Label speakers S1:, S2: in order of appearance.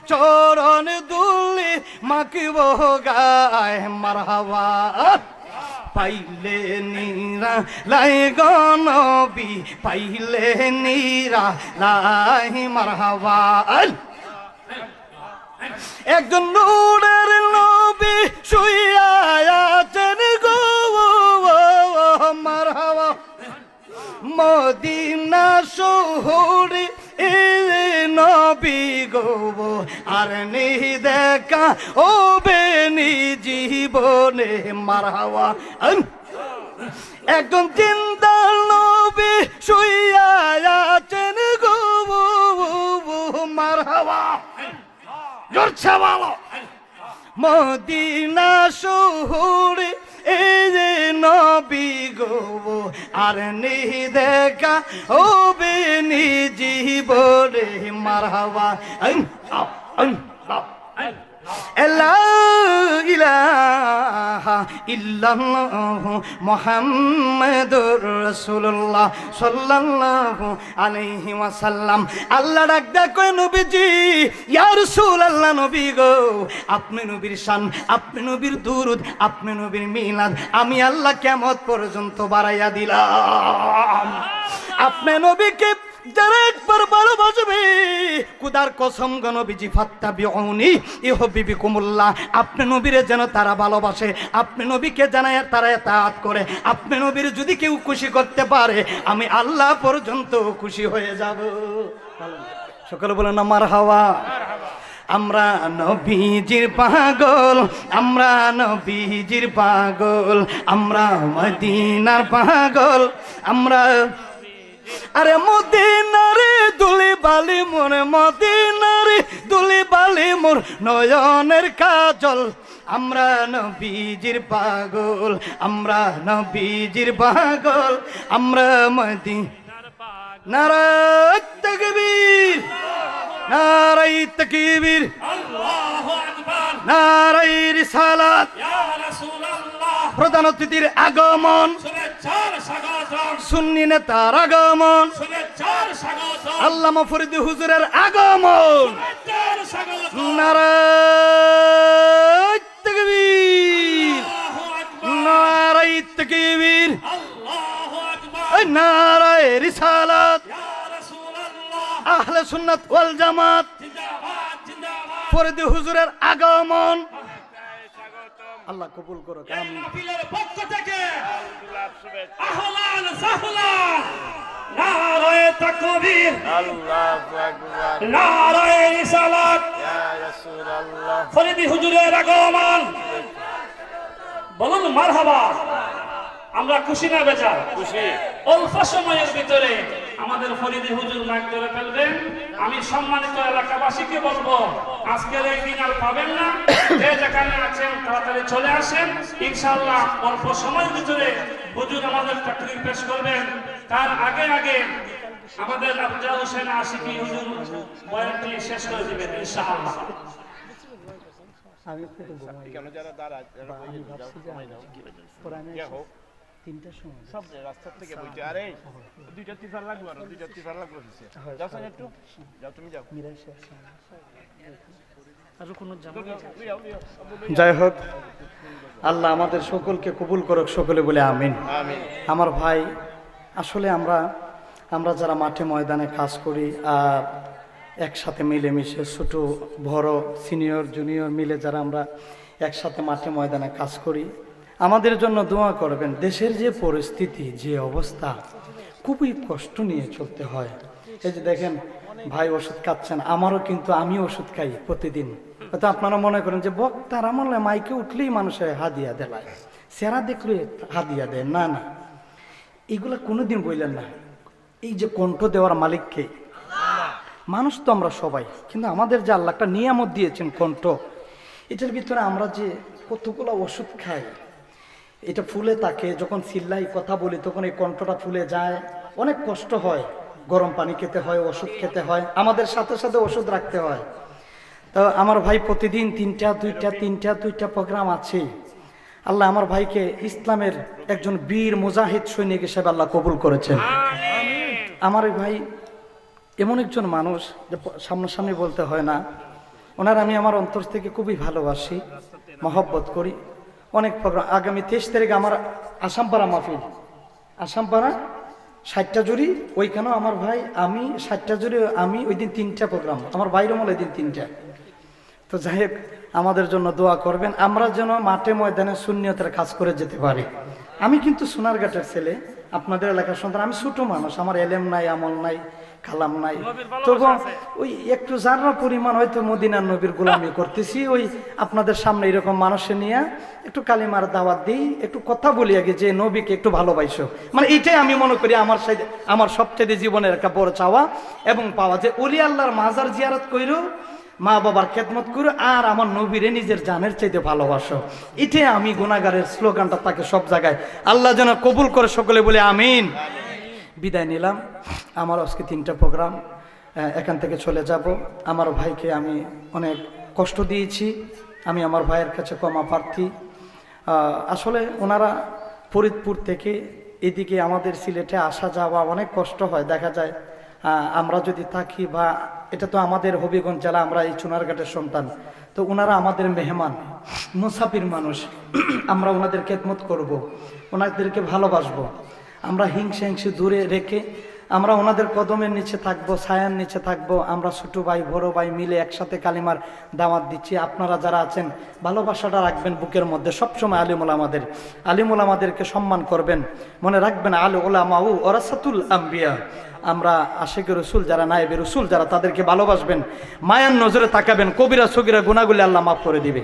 S1: চরণ দুলি মাখিব গায় মারহাবা পাইলে নীরা লাই গো নবী পাইলে নীরা লাই মারহাবা একজন নূরের নবী শুইয়া আছেন গো মারহাবা মদিনা শহরে নবী গো আর নি দেখা ও বেনি জীবনে মারহাবা একজন জিন্দা নবী শুইয়া আছেন গো মারহাবা জোরছে বলো মদিনা শহরে নবী গো আর নি দেখা ও বেনি জীবনে মারহাবা লা ইলাহা ইল্লাল্লাহ মুহাম্মাদুর রাসূলুল্লাহ সাল্লাল্লাহু আলাইহি ওয়াসাল্লাম আল্লাহ ডাক দা কয় নবীজি ইয়া রাসূলুল্লাহ নবী গো আপনি নবীর শান আপনি নবীর দুরুদ আপনি নবীর মিলাদ আমি আল্লাহ কিয়ামত পর্যন্ত বাড়াইয়া দিলাম আপনি নবীকে যারা একবার ভালোবাসবে খুদার কসম গো নবীজি ফাত্তাবিউনি ইউহিব্বুকুমুল্লাহ আপনি নবীরে যেন তারা ভালোবাসে আপনি নবীকে জানায় তারা ইতাআত করে আপনি নবীর যদি কেউ খুশি করতে পারে আমি আল্লাহ পর্যন্ত খুশি হয়ে যাব সকলে বলেন না মারহাবা আমরা নবীজির পাগল আমরা নবীজির পাগল আমরা মদিনার পাগল আমরা আরে মদিনারে দুলি বালি মোর মদিনারে দুলি বালি মোর নয়নের কাজল আমরা নবীজির পাগল আমরা নবীজির পাগল আমরা মদিনার পাগল নারায়ে তাকবীর নারায়ে তাকবীর আল্লাহু আকবার নারায়ে রিসালাত ইয়া রাসূলুল্লাহ প্রধান অতিথির আগমন শুভেচ্ছার স্বাগতম সুন্নি নেতার আগমন শুভেচ্ছার স্বাগতম আল্লামা ফরিদ হুজুরের আগমন শুভেচ্ছার স্বাগতম নারায়ে তাকবীর নারায়ে তাকবীর আল্লাহু আকবার নারায়ে রিসালাত ইয়া রাসূলুল্লাহ আহলে সুন্নাত ওয়াল জামাত জিন্দাবাদ জিন্দাবাদ ফরিদ হুজুরের আগমন আল্লাহ কবুল করুক আমিন মাহফিলের পক্ষ থেকে আহলান সাহলান নারায়ে তাকবীর আল্লাহু আকবার নারায়ে রিসালাত ইয়া রাসূলুল্লাহ ফরিদ হুজুরের আগমন বলুন মারহাবা আমরা খুশি না বেজার খুশি অল্প সময়ের ভিতরে আমাদের ফরিদ হুজুর মাইক ধরে ফেলবেন আমি সম্মানিত এলাকাবাসীকে বলবো আজকের এই দিন আর পাবেন না যে যেখানে আছেন তাড়াতাড়ি চলে আসেন ইনশাআল্লাহ অল্প সময়ের ভিতরে হুজুর আমাদের তাকরীর পেশ করবেন তার আগে আগে আমাদের আফজাল হোসেন আশিকি হুজুর বয়ানটি শেষ করে দিবেন ইনশাআল্লাহ আমি একটু কেন যারা দাঁড়া যারা সময় নাও পুরানে তিনটার সময় সব রাস্তা থেকে বইতে আরে দুইটা তিফার লাগবে আর দুইটা তিফার লাগবে হইছে যাও না একটু যাও তুমি যাও মিরাজ শেষ আর কোন যাই হোক আল্লাহ আমাদের সকলকে কবুল করুক সকলে বলে আমিন আমিন আমার ভাই আসলে আমরা যারা মাঠে ময়দানে কাজ করি আর একসাথে মিলেমিশে ছোট বড় সিনিয়র জুনিয়র মিলে যারা আমরা একসাথে মাঠে ময়দানে কাজ করি আমাদের জন্য দোয়া করবেন দেশের যে পরিস্থিতি যে অবস্থা খুবই কষ্ট নিয়ে চলতে হয় এই যে দেখেন ভাই ওষুধ খাচ্ছেন আমারও কিন্তু আমি ওষুধ খাই প্রতিদিন হয়তো আপনারা মনে করেন যে বক্তার আমলে মাইকে উঠলেই মানুষের হাদিয়া দেয় সেরা দেখলে হাদিয়া দেয় না না এগুলা কোনোদিন বললেন না এই যে কণ্ঠ দেওয়ার মালিককে মানুষ তো আমরা সবাই কিন্তু আমাদের যে আল্লাহ একটা নিয়ামত দিয়েছেন কণ্ঠ এটার ভিতরে আমরা যে কতগুলো ওষুধ খাই এটা ফুলে থাকে যখন চিল্লাই কথা বলি তখন এই কণ্ঠটা ফুলে যায় অনেক কষ্ট হয় গরম পানি খেতে হয় ওষুধ খেতে হয় আমাদের সাথে সাথে ওষুধ রাখতে হয় তো আমার ভাই প্রতিদিন তিনটা প্রোগ্রাম আছে আল্লাহ আমার ভাইকে ইসলামের একজন বীর মুজাহিদ সৈনিক হিসেবে আল্লাহ কবুল করেছেন আমার ভাই এমন একজন মানুষ যে সামনাসামনি বলতে হয় না ওনার আমি আমার অন্তর থেকে খুবই ভালোবাসি, মহব্বত করি। অনেক প্রোগ্রাম আগামী 23 তারিখে আমার আসামপাড়া মাহফিল, আসামপাড়া 60টা জুড়ি, ওইখানেও আমার ভাই আমি 60টা জুড়ি, আমি ওই দিন 3টা প্রোগ্রাম, আমার বাইরে মলে দিন 3টা। তো যাই হোক আমাদের জন্য দোয়া করবেন, আমরা যেন মাঠে ময়দানে সুন্নিয়তের কাজ করে যেতে পারি। আমি কিন্তু সোনারঘাটের ছেলে, আপনাদের এলাকার সন্তান, আমি ছোট মানুষ, আমার এলেম নাই, আমল নাই, কালাম নাই, তবু ওই একটু যারা পরিমাণ হয়তো মদিনার নবীর গোলামি করতেছি, ওই আপনাদের সামনে এরকম মানুষে নিয়ে একটু কালিমার দাওয়াত দিই, একটু কথা বলি আগে যে নবীকে একটু ভালোবাসো। মানে এইটাই আমি মনে করি আমার সবচেয়ে জীবনের একটা বড় চাওয়া এবং পাওয়া, যে ওলি আল্লাহর মাজার জিয়ারত কইরো, মা বাবার খেদমত করো, আর আমার নবীরে নিজের জানের চাইতে ভালোবাসো। এটাই আমি গুনাহগারের স্লোগানটা তাকে সব জায়গায় আল্লাহ যেন কবুল করে, সকলে বলে আমিন। বিদায় নিলাম, আমার আজকে 3টা প্রোগ্রাম, এখান থেকে চলে যাব। আমার ভাইকে আমি অনেক কষ্ট দিয়েছি, আমি আমার ভাইয়ের কাছে ক্ষমা প্রার্থী। আসলে ওনারা ফরিদপুর থেকে এদিকে আমাদের সিলেটে আসা যাওয়া অনেক কষ্ট হয়, দেখা যায় আমরা যদি থাকি, বা এটা তো আমাদের হবিগঞ্জ জেলা, আমরা এই চুনারঘাটের সন্তান, তো ওনারা আমাদের মেহমান, মুসাফির মানুষ, আমরা ওনাদের খেদমত করব, ওনাদেরকে ভালোবাসবো। আমরা হিংসা দূরে রেখে আমরা ওনাদের কদমের নিচে থাকবো, ছায়ার নিচে থাকবো। আমরা ছোট ভাই বড় ভাই মিলে একসাথে কালিমার দাওয়াত দিচ্ছি। আপনারা যারা আছেন ভালোবাসাটা রাখবেন বুকের মধ্যে সবসময়। আলিমুল আমাদেরকে সম্মান করবেন, মনে রাখবেন আল উলামাউ ওয়ারাসাতুল আম্বিয়া। আমরা আশিকে রসুল যারা, নায়েবে রসুল যারা, তাদেরকে ভালোবাসবেন, মায়ার নজরে তাকাবেন, কবিরা সগীরা গুনাহগুলি আল্লাহ মাফ করে দিবে।